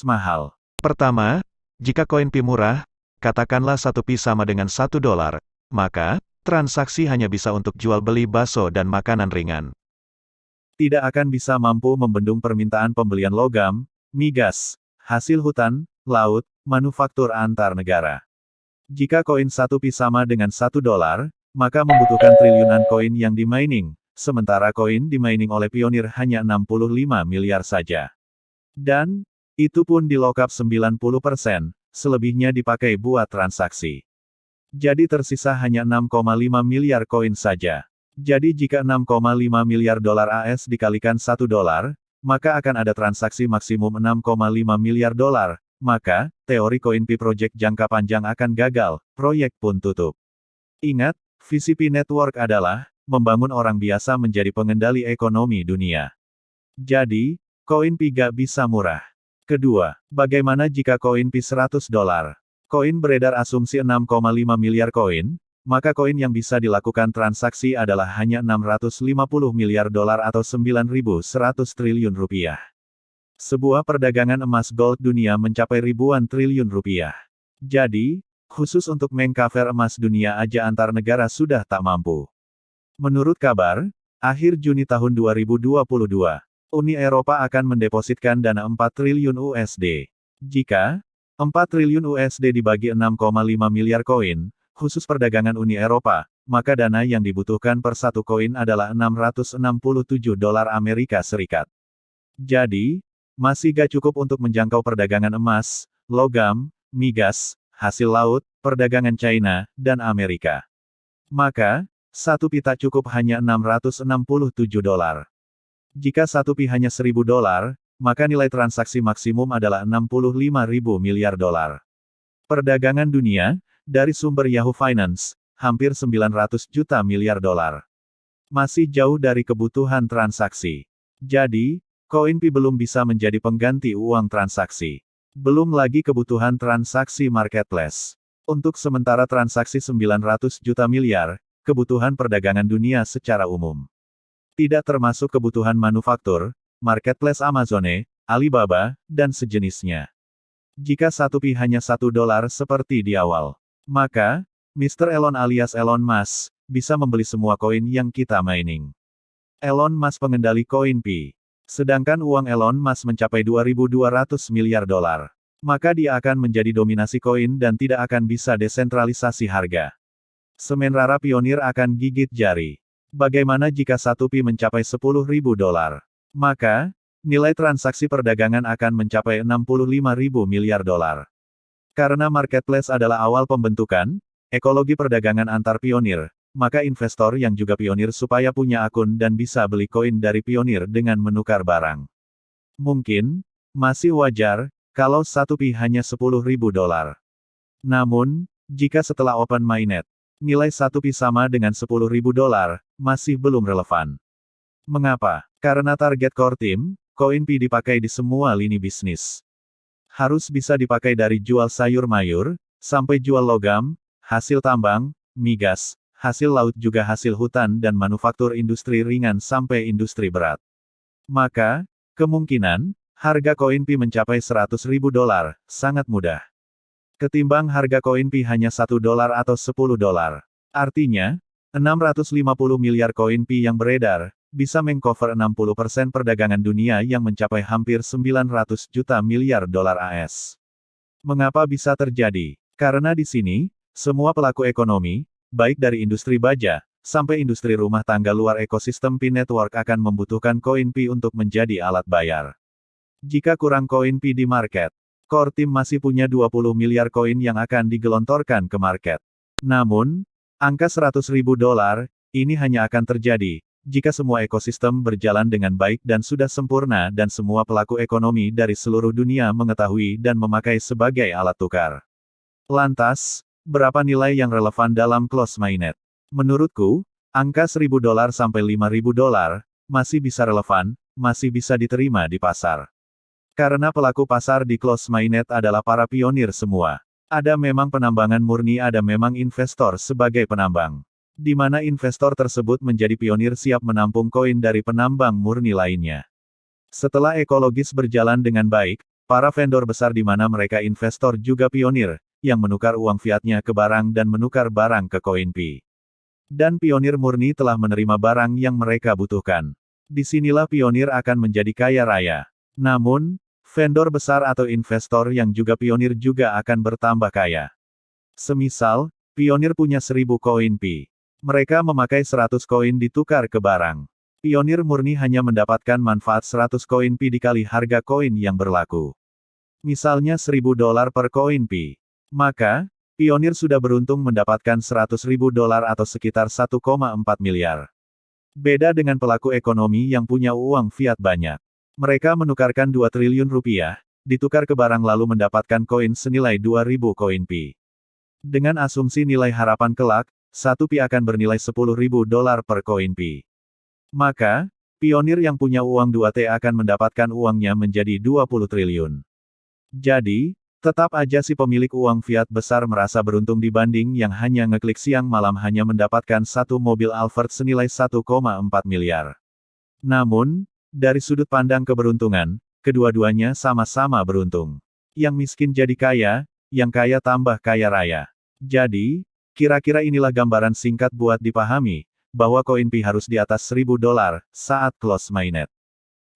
mahal. Pertama, jika koin Pi murah, katakanlah 1 Pi sama dengan $1, maka, transaksi hanya bisa untuk jual beli bakso dan makanan ringan. Tidak akan bisa mampu membendung permintaan pembelian logam, migas, hasil hutan, laut, manufaktur antar negara. Jika koin 1 Pi sama dengan $1, maka membutuhkan triliunan koin yang di-mining, sementara koin di-mining oleh pionir hanya 65 miliar saja. Dan, itu pun di lock up 90%, selebihnya dipakai buat transaksi. Jadi tersisa hanya 6,5 miliar koin saja. Jadi jika 6,5 miliar dolar AS dikalikan $1, maka akan ada transaksi maksimum 6,5 miliar dolar, maka, teori koin Pi Project jangka panjang akan gagal, proyek pun tutup. Ingat, visi Pi Network adalah, membangun orang biasa menjadi pengendali ekonomi dunia. Jadi, koin Pi gak bisa murah. Kedua, bagaimana jika koin Pi $100? Koin beredar asumsi 6,5 miliar koin, maka koin yang bisa dilakukan transaksi adalah hanya 650 miliar dolar atau 9.100 triliun rupiah. Sebuah perdagangan emas gold dunia mencapai ribuan triliun rupiah. Jadi, khusus untuk mengcover emas dunia aja antar negara sudah tak mampu. Menurut kabar, akhir Juni tahun 2022, Uni Eropa akan mendepositkan dana 4 triliun USD. Jika 4 triliun USD dibagi 6,5 miliar koin, khusus perdagangan Uni Eropa, maka dana yang dibutuhkan per satu koin adalah $667 Amerika Serikat. Jadi, masih gak cukup untuk menjangkau perdagangan emas, logam, migas, hasil laut, perdagangan China, dan Amerika. Maka, 1 Pi tak cukup hanya $667. Jika 1 Pi hanya $1.000, maka nilai transaksi maksimum adalah 65.000 miliar dolar. Perdagangan dunia, dari sumber Yahoo Finance, hampir 900 juta miliar dolar. Masih jauh dari kebutuhan transaksi. Jadi, koin Pi belum bisa menjadi pengganti uang transaksi. Belum lagi kebutuhan transaksi marketplace. Untuk sementara transaksi 900 juta miliar, kebutuhan perdagangan dunia secara umum. Tidak termasuk kebutuhan manufaktur, marketplace Amazon, Alibaba, dan sejenisnya. Jika 1 Pi hanya $1 seperti di awal, maka, Mr. Elon alias Elon Musk, bisa membeli semua koin yang kita mining. Elon Musk pengendali koin Pi. Sedangkan uang Elon Musk mencapai 2.200 miliar dolar. Maka dia akan menjadi dominasi koin dan tidak akan bisa desentralisasi harga. Sementara pionir akan gigit jari. Bagaimana jika 1 Pi mencapai $10.000? Maka, nilai transaksi perdagangan akan mencapai 65.000 miliar dolar. Karena marketplace adalah awal pembentukan, ekologi perdagangan antar pionir, maka investor yang juga pionir supaya punya akun dan bisa beli koin dari pionir dengan menukar barang. Mungkin, masih wajar, kalau 1 Pi hanya $10.000. Namun, jika setelah open mainnet, nilai 1 Pi sama dengan $10.000, masih belum relevan. Mengapa? Karena target core team, koin Pi dipakai di semua lini bisnis. Harus bisa dipakai dari jual sayur mayur, sampai jual logam, hasil tambang, migas, hasil laut juga hasil hutan dan manufaktur industri ringan sampai industri berat. Maka, kemungkinan, harga koin Pi mencapai $100.000, sangat mudah. Ketimbang harga koin Pi hanya $1 atau $10. Artinya, 650 miliar koin Pi yang beredar, bisa mengcover 60% perdagangan dunia yang mencapai hampir 900 juta miliar dolar AS. Mengapa bisa terjadi? Karena di sini, semua pelaku ekonomi, baik dari industri baja, sampai industri rumah tangga luar ekosistem Pi Network akan membutuhkan koin Pi untuk menjadi alat bayar. Jika kurang koin Pi di market, core team masih punya 20 miliar koin yang akan digelontorkan ke market. Namun, angka $100.000, ini hanya akan terjadi, jika semua ekosistem berjalan dengan baik dan sudah sempurna dan semua pelaku ekonomi dari seluruh dunia mengetahui dan memakai sebagai alat tukar. Lantas, berapa nilai yang relevan dalam close mainnet? Menurutku, angka $1.000 sampai $5.000, masih bisa relevan, masih bisa diterima di pasar. Karena pelaku pasar di close mainnet adalah para pionir semua. Ada memang penambangan murni, ada memang investor sebagai penambang. Di mana investor tersebut menjadi pionir siap menampung koin dari penambang murni lainnya. Setelah ekologis berjalan dengan baik, para vendor besar di mana mereka investor juga pionir, yang menukar uang fiatnya ke barang dan menukar barang ke koin Pi. Dan pionir murni telah menerima barang yang mereka butuhkan. Disinilah pionir akan menjadi kaya raya. Namun, vendor besar atau investor yang juga pionir juga akan bertambah kaya. Semisal, pionir punya 1000 koin Pi. Mereka memakai 100 koin ditukar ke barang. Pionir murni hanya mendapatkan manfaat 100 koin Pi dikali harga koin yang berlaku. Misalnya $1000 per koin Pi. Maka, pionir sudah beruntung mendapatkan $100.000 atau sekitar 1,4 miliar. Beda dengan pelaku ekonomi yang punya uang fiat banyak. Mereka menukarkan 2 triliun rupiah, ditukar ke barang lalu mendapatkan koin senilai 2000 koin Pi. Dengan asumsi nilai harapan kelak, 1 Pi akan bernilai $10.000 per koin Pi. Maka, pionir yang punya uang 2T akan mendapatkan uangnya menjadi 20 triliun. Jadi, tetap aja si pemilik uang fiat besar merasa beruntung dibanding yang hanya ngeklik siang malam hanya mendapatkan satu mobil Alphard senilai 1,4 miliar. Namun, dari sudut pandang keberuntungan, kedua-duanya sama-sama beruntung. Yang miskin jadi kaya, yang kaya tambah kaya raya. Jadi, kira-kira inilah gambaran singkat buat dipahami, bahwa koin Pi harus di atas $1000 saat close mainnet.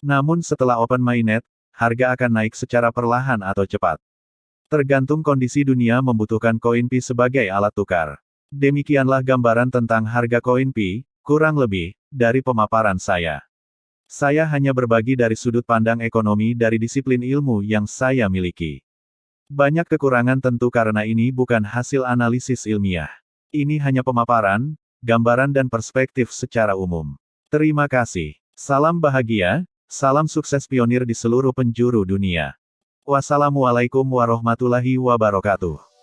Namun setelah open mainnet, harga akan naik secara perlahan atau cepat. Tergantung kondisi dunia membutuhkan koin Pi sebagai alat tukar. Demikianlah gambaran tentang harga koin Pi, kurang lebih, dari pemaparan saya. Saya hanya berbagi dari sudut pandang ekonomi dari disiplin ilmu yang saya miliki. Banyak kekurangan tentu karena ini bukan hasil analisis ilmiah. Ini hanya pemaparan, gambaran dan perspektif secara umum. Terima kasih. Salam bahagia, salam sukses pionir di seluruh penjuru dunia. Wassalamualaikum warahmatullahi wabarakatuh.